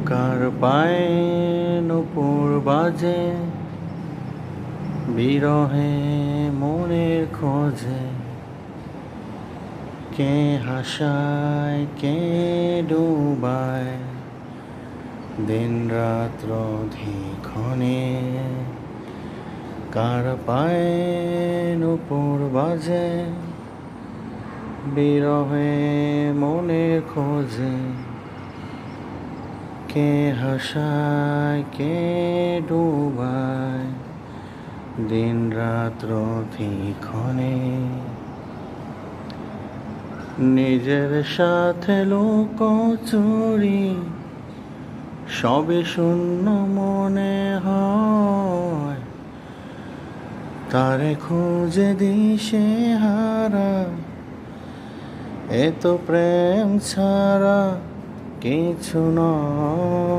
কার পায়ে নূপুর বাজে, বিরহে মনের খোঁজে, কে হাসায় কে ডুবায় দিন রাত্র ধীক্ষণে। কার পায়ে নূপুর বাজে, বিরহে মনের খোঁজে, কে হাসায় কে ডুবায় দিন রাত্র ধীক্ষণে। নিজের সাথে লুকোচুরি সবে শূন্য মনে হয়, তারে খুঁজে দিশে হারা, এ তো প্রেম ছাড়া কিছু নয়।